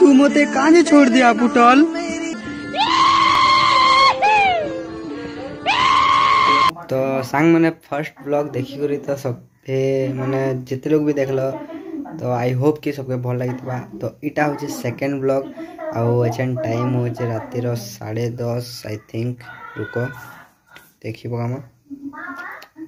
तू मते काहे छोड़ दिया पुटल। तो सांग मैंने फर्स्ट ब्लॉग देखी करी तो सब मैंने जिते लोग भी देखल तो आई होप कि सबके भल लगी। तो इटा हूँ सेकेंड ब्लॉग आछन टाइम हो रातिर 10:30 आई थिंक। रुको देखी पकाम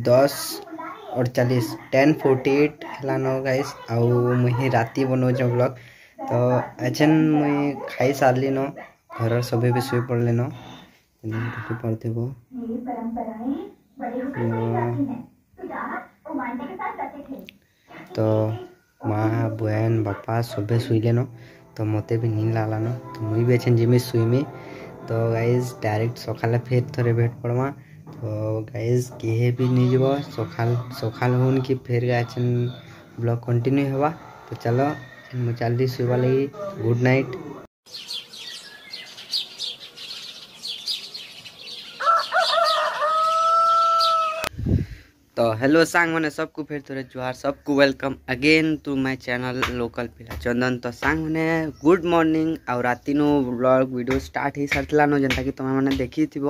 10:48 10:48 है गाइस। मुझे राति बनाऊे ब्लॉग। तो एछन मुई खाई सारली न घर सभी भी शुई पड़े न देखी पार्थिव। तो माँ बहन बापा सभे शुईले न तो मते भी नींद लागला न तो मुई भी एछन जिमी शुईमी। तो गाइज डायरेक्ट सकाले फिर थोड़े भेट पड़मा। तो गाइज किए भी नहीं जीव सकाल होन कि फिर गाछन ब्लॉग कंटिन्यू होगा। तो चलो मुझे जल्दी शुवा लगी। Good night. तो हेलो सांग मैंने सबको फिर थोड़े जुहार सबको welcome again to my channel local पिला चंदन। तो सांग मैंने गुड मॉर्निंग और राति नो ब्लॉग वीडियो स्टार्ट ही सारला न जेनता कि तुम मैंने देखी थी।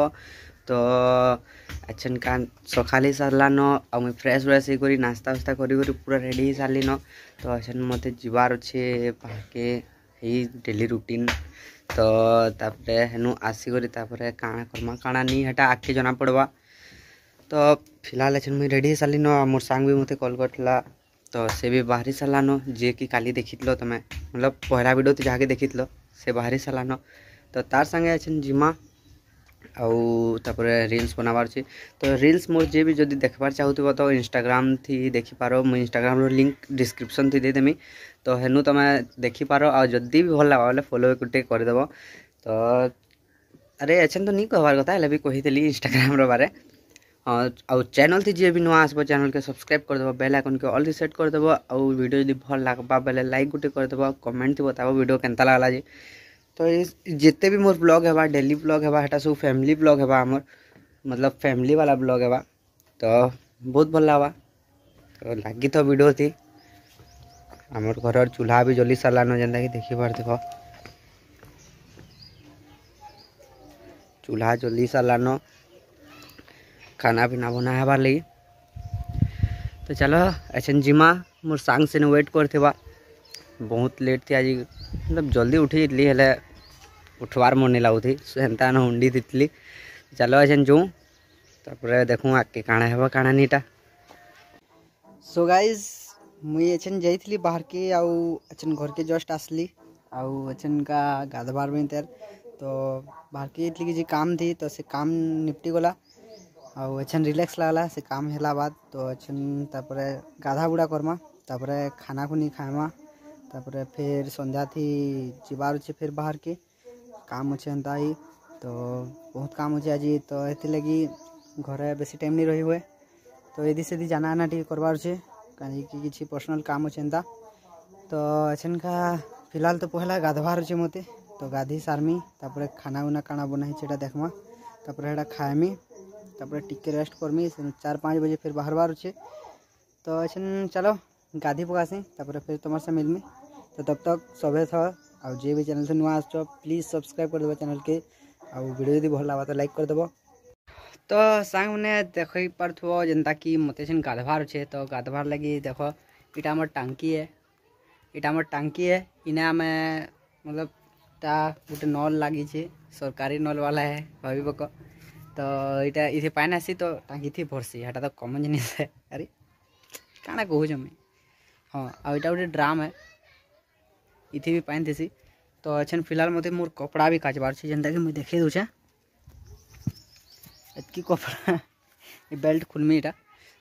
तो अच्छन का सकाल सारला न आ मुई फ्रेश व्रेश ही नास्ता वास्ता करी पूरा रेडी ही सारली न। तो अच्छन मत जीवार अच्छे बाके ही डेली रूटीन। तो तापरे हेनु आसिक काଣା करमा काଣା नहीं हेटा आगे जना पड़वा। तो फिलहाल अच्छे मुझे रेडी सारी न मोर सांग भी मत कॉल करला। तो से भी बाहरी सारा न जे कि काली देखी तुम मतलब पहला वीडियो तो जहाँ देखी से बाहरी सारा न। तो तार संगे अच्छे जिमा आउे रिल्स बनाबार अच्छे। तो रिल्स मोर जे भी जब देखबार चाहूब तो इंस्टाग्राम थी देखी पार मुझे इंस्टाग्राम लिंक डिस्क्रिप्शन थी देदेमी। तो हेनु तुम देखी पार आ जदि भी भल लगा फॉलो गोटे करदेव। तो अरे अच्छे तो नहीं कहबार कथा भी कही इंस्टाग्राम बारे। हाँ आउ चैनल थी जी भी नुआ आसब चैनल के सब्सक्राइब करदेव बेल आइकन के ऑल सेट करदेव। आउ वीडियो जब भल लगवा बेले लाइक गोटे करदेव कमेंट थी बताओ वीडियो केनता लगला जी। तो जिते भी मोर ब्लॉग है डेली ब्लॉग है हेटा सब फैमिली ब्लॉग है आमर मतलब फैमिली वाला ब्लॉग है। तो बहुत भल लगा। तो लगी तो वीडियो थी आमर घर चूल्हा भी जली सारान जेनता कि देखी पार्थ चूल्हा जली सारान खाना पीना बना है लगी। तो चलो ऐसे जिमा मोर सांग से वेट करवा बहुत लेट थी आज मतलब जल्दी उठी जाती हेले उठवार मन नहीं लगुथी सेन्ता न हुंडी थी। चलो ऐसे जो तापर देखूँ आगे काଣା है काଣା नीटा। सो गाइज मुई एछन जाइली बाहर के आछन घर के जस्ट आसली आछन का गाधबार में तर। तो बाहर के कि काम थी तो से काम निपटी गला आछन रिलैक्स लगला से काम है बाद। तो अच्छन तापरे गाधा बुड़ा करमा तापरे खाना खुनी खाएमा तापरे फिर संध्या थी जीवार अच्छे फिर बाहर के काम अच्छे एंता ही। तो बहुत काम अच्छे आज तो ये लगी घरे बेसी टाइम नहीं रही हुए। तो यदि से जाना आना टी करवार अच्छे कहीं कि पर्सनल काम अच्छे एंता। तो अच्छन का फिलहाल तो पहला गाधवार अच्छे मते तो गाधी सारमी तापरे खाना उना काଣା बनाई सेटा देखमा तापरे हेटा खाएमी तापरे टिके रेस्ट करमी 4-5 बजे फिर बाहर बार अच्छे। तो अच्छे चलो गाधी पकासी तापरे फिर तुम से मिलमी। तो तब तक सभे था और जे भी चैनल से नुआ आस प्लीज सब्सक्राइब कर देव चैनल के और वीडियो यदि भल लगा तो लाइक कर देव। तो सांग मैंने देख पार्थो जेनता कि मत गाधवार अच्छे। तो गाधवार लगी देख इटा मोर टांकी है इटा मोर टांकी है इने आम मतलब ता गोटे नल लगी सरकारी नल वाला है भाभी पक। तो इटा इथे पानी आसी तो टांकी थी भरसी हेटा तो कमन जिन है अरे काଣା कहूँ मुई। हाँ आ इटा गोटे ड्राम है इथे भी पानी थी। तो अच्छे फिलहाल मत मोर कपड़ा भी काचबार जेनता कि मुझे देखे दूचे एतकी कपड़ा बेल्ट खुलमी इटा।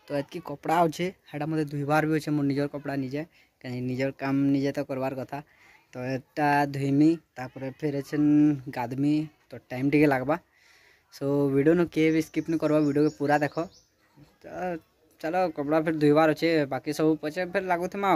तो एतकी कपड़ा अच्छे हेटा मत धुईबार भी अच्छे मोर निजर कपड़ा निजे कहीं निजर काम निजे तो करवार कथा। तो एटा धुईमी तापर फिर अच्छे गाधमी तो टाइम टे लगवा। सो वीडियो न किए भी स्किप नहीं करवा वीडियो के पूरा देख। तो चलो कपड़ा फिर धुईबार अच्छे बाकी सब पचे फिर लगुमा।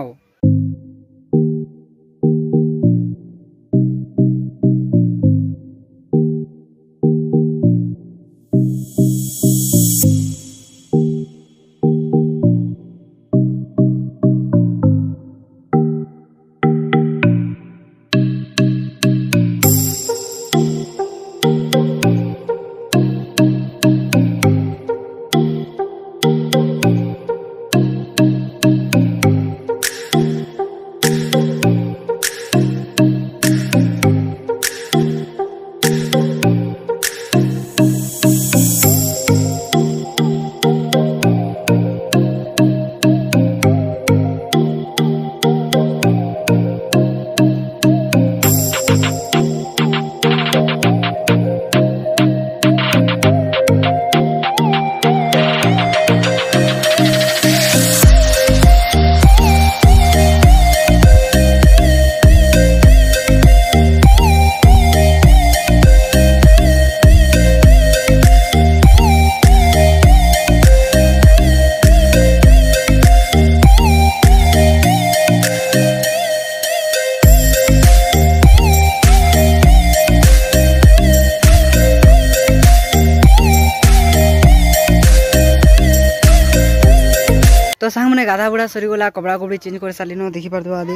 मैंने गाधा बुढ़ा सरीगला कपड़ा कपड़ी चेंज कर सारिन देखी पार्थ आदि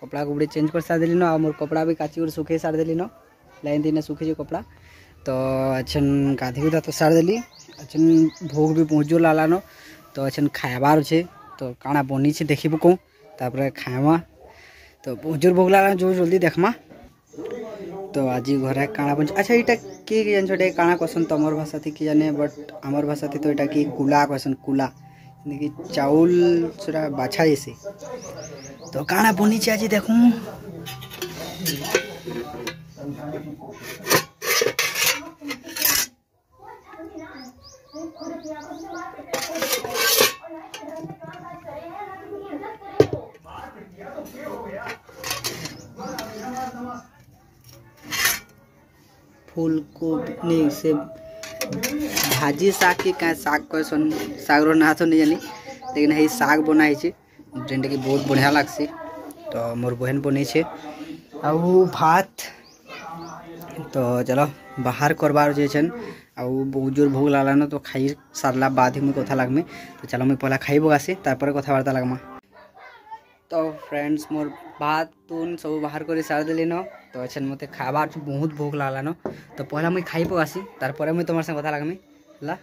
कपड़ा कपड़ी चेंज कर सारी देलिन आ मोर कपड़ा भी काची कर सुखे सारी देलिन लाइन दिन सुखे कपड़ा तो अच्छन गाधी गुधा तो सार देली अच्छन भोग भी पहुँच जो लालानो तो अच्छन खाबार अच्छे तो काଣା बनी छे देखी कौन तापर खावा तो बहुत जोर भोग लाला जो जल्दी देखमा तो आज घर काଣା बन अच्छा यहाँ कि जान काଣା कहसन तमर भाषा थी कि जाने बट आमर भाषा थी तो यहाँ कि कुला कहसन कुला कि चाउल से बाछा जैसे तो काଣା बनी आज देखूँ फूल को नहीं से भाजी साग की क्या साग कहसन साग रो ना तो नहीं जानी लेकिन यही साग बनाई जेनटा कि बहुत बढ़िया लगसी तो मोर बहन बनी छे आउ भात तो चलो बाहर करबार जेछन आउ बहुत जोर भूख लागलान तो खाई सारला बाद ही मुझे कथा लगमी तो चलो मुझे पहला खाई बगासी तारपर कथबार्ता लगमा तो फ्रेंड्स मोर भात तुन सब बाहर कर सार देलिन तो अच्छा मत खाबार बहुत भूख लागलान तो पहला मुझे खाई पगासी तारपर मुझे तुम संग कथा लगमी ला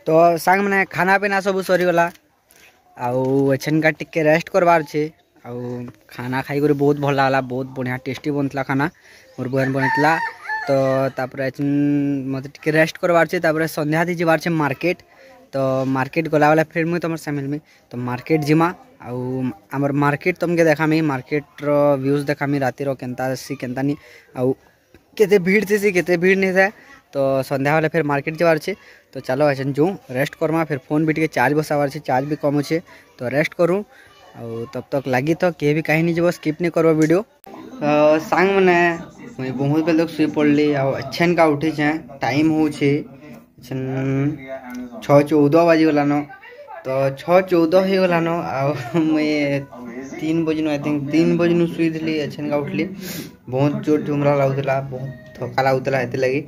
तो सांग मैंने खाना पीना सब सरीगला आउ एछन का टिके रेस्ट करबार छे आउ खाना खाई कर बहुत भल लागला बहुत बढ़िया टेस्टी बनता खाना मोर बहन बनता तो तापर मत टिके रेस्ट करबार छे तापर संध्या दी जबार छे मार्केट तो मार्केट गला वाला फिर मुझे तुम सामिल में तो मार्केट जिमा आउ आमर मार्केट तुमके देखामी मार्केट रो व्यूज देखामी राति रो केनता सी केनता नी आउ केते भीड़ थी केते भीड़ नहीं था तो संध्या वाले फिर मार्केट जबार छे तो चलो ऐसे जो रेस्ट करमा फिर फोन भी टे चार्ज बसाबार छे चार्ज भी कम अच्छे तो रेस्ट करूँ और तब तक लगी तो किए भी कहीं नहीं जब स्किप नहीं करवा वीडियो सांग मैंने मुझे बहुत बेल तक शुई पड़ली अच्छे का उठी छे टाइम हो 6:14 बाजीगलान तो 6:14 हो गलान मुझे 3 बजे आई थिंक 3 बजे शुई थी अच्छे का उठली बहुत जोर झुमरा लगुला बहुत थका लगुला ये लगी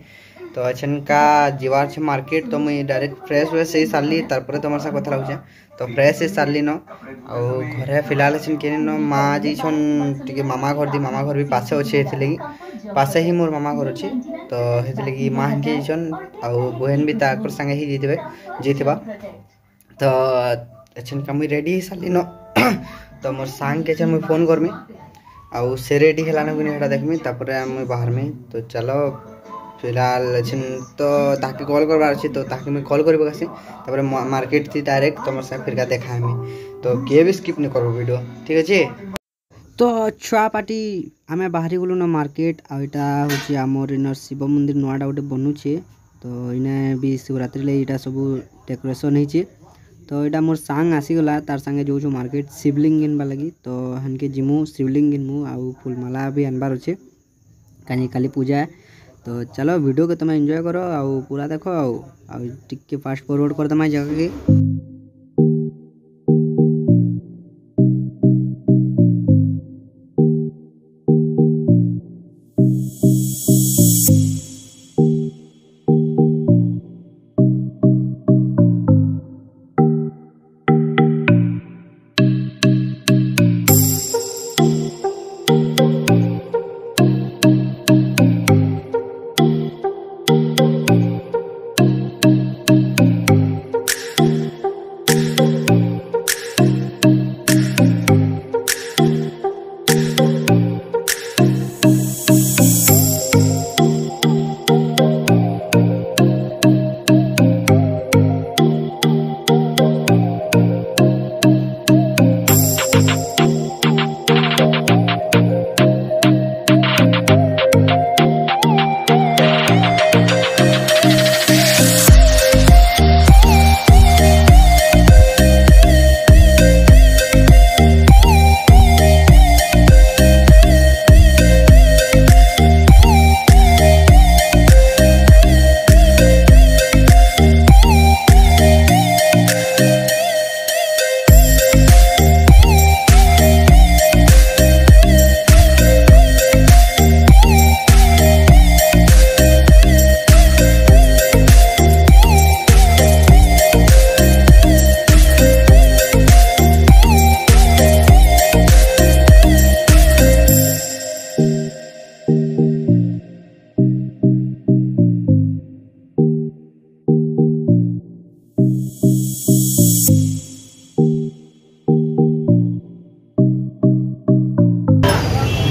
तो अच्छन का जीवार छे मार्केट तो मुझे डायरेक्ट फ्रेश व्रेश से सारली तारपर तुम सा कथा लगुचे तो फ्रेश से सारली न और घरे फिलहाल अच्छे के माँ जी टे मामा घर भी पासे अच्छे लगी पासे ही मोर मामा घर अच्छे तो लगी माँ के आउ बहन भी ताकर संगे ही जीतबा तो अच्छन का मुझे रेडी सारली न तो मोर सांग के मुझे फोन करमी आउ से रेडी है देखमी तापर मुझे बाहर में तो चलो फिलहाल तो ताकि कॉल करवार अच्छे तो ताकि मैं कॉल कर तापर मार्केट थी डायरेक्ट तुम साथ फिर देखा तो किए भी स्किप नहीं करो वीडियो ठीक अच्छे तो छुआ पार्टी आम बाहरी गलु न मार्केट आटा हूँ आमर इन शिव मंदिर नुआटा गोटे बनूचे तो इने भी शिवरात्रि लगे सब डेकोरेशन होती तो यहाँ मोर सांग आसीगला तार संगे जो मार्केट शिवलिंग गिनवा लगी तो हनके जिमु शिवलिंग गिनमु आउ फूलमाला भी आनबार अच्छे कहीं काली पूजा है तो चलो वीडियो के तुम एंजॉय करो आउ पूरा देखो आउ टिके फास्ट फॉरवर्ड कर दमा जगह की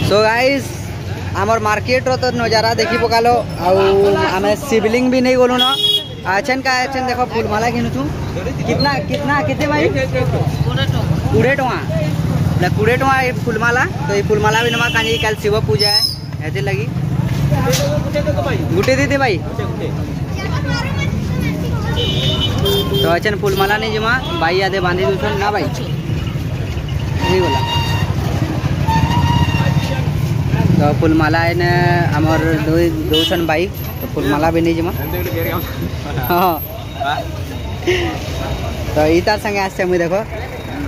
सो गाइस आमर मार्केट रो तो नजारा देखी पकालो आम शिवलिंग भी नहीं गलु न अच्छा का अच्छा देख फूलमाला घिनुचु कितना कितना केते भाई 20 टका 20 टका ये फूलमाला तो ये फूलमाला भी नमा काजी कल शिव पूजा है ऐसे लगी गुटे दे भाई तो अच्छा फूलमाला नहीं जमा भाई आधे बांधी दूसर ना भाई नहीं बोला तो फूलमाला है आमर दोसन भाई तो फूलमाला भी नहीं जमा हाँ तो इतार संगे आसছে मुझे देखो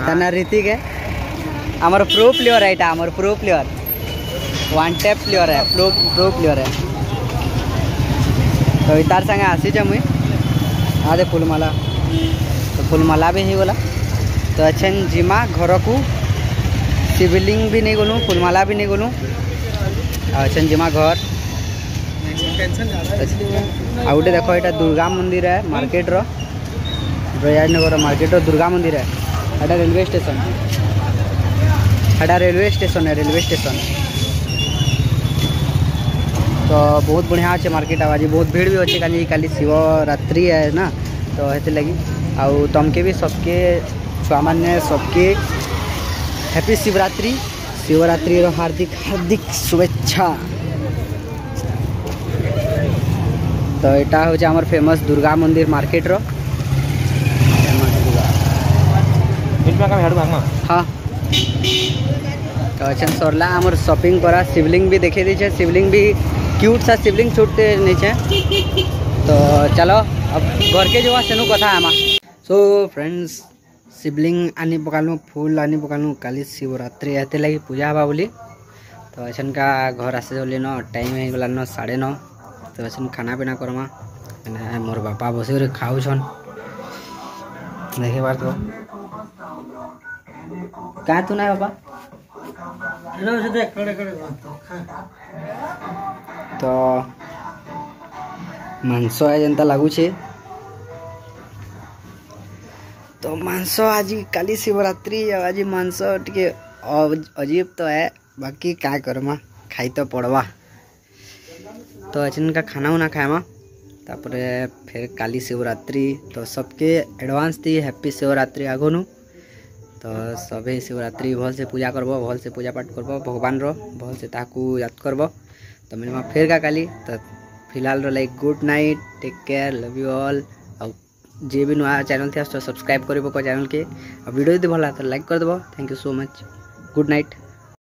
तना ऋतिक है आमर प्रो प्लेयर है इटा आमर pro player one tap player है प्रो प्लेयर है तो इतार संगे आसी मुई आदे फूलमाला तो फूलमाला भी ही बोला तो अच्छा जिमा घर को शिवलिंग भी नहीं गलूँ फूलमाला भी नहीं गलूँ अच्छा जिमा घर आ गोटे देख यहाँ दुर्गा मंदिर है मार्केट रो ब्रजनगर मार्केट रो दुर्गा मंदिर है यहाँ रेलवे स्टेशन है रेलवे स्टेशन तो बहुत बढ़िया अच्छे मार्केट आज बहुत भीड़ भी अच्छे काली शिवरात्रि है ना तो ये लगी आउ तमके भी सबके छुआ मैंने सबके हैप्पी शिवरात्रि रो हार्दिक शुभेच्छा। तो यहाँ हूँ आमर फेमस दुर्गा मंदिर मार्केट रो हाँ तो अच्छा सरला आमर शॉपिंग करा शिवलिंग भी देखे दीचे शिवलिंग भी क्यूट सा शिवलिंग छूटते नीचे तो चलो अब घर के जो सेनु कथा आमा सो फ्रेंड्स शिवलिंग आनी पकालू फूल आनी पकालू काली शिवरात्रि एते लगी पूजा हवा बोली तो अच्छा का घर आसे बोली न टाइम हो गला न 9:30 तो अच्छा खाना पीना करमा मोर बापा बस खाऊन देखे बार तो क्या तू ना बापा तो मांस है जनता लगुचे तो मांस आज काली शिवरात्रि आज मांस टे अजीब तो है बाकी क्या करमा खाई तो पड़वा तो अचन का खाना उना खाएमा तापर फिर काली शिवरात्रि तो सबके एडवांस दी हैप्पी शिवरात्रि आगनु तो सभी शिवरात्रि भल से पूजा करब भल से पूजा पाठ करब भगवान रो भल से ताकू याद करब तो मिलमा फिर का काली तो फिलहाल रो like good night take care love you all और जे भी नया चैनल थे सब्सक्राइब कर चैनल के वीडियो यदि भल तो लाइक कर देव thank you so much good night.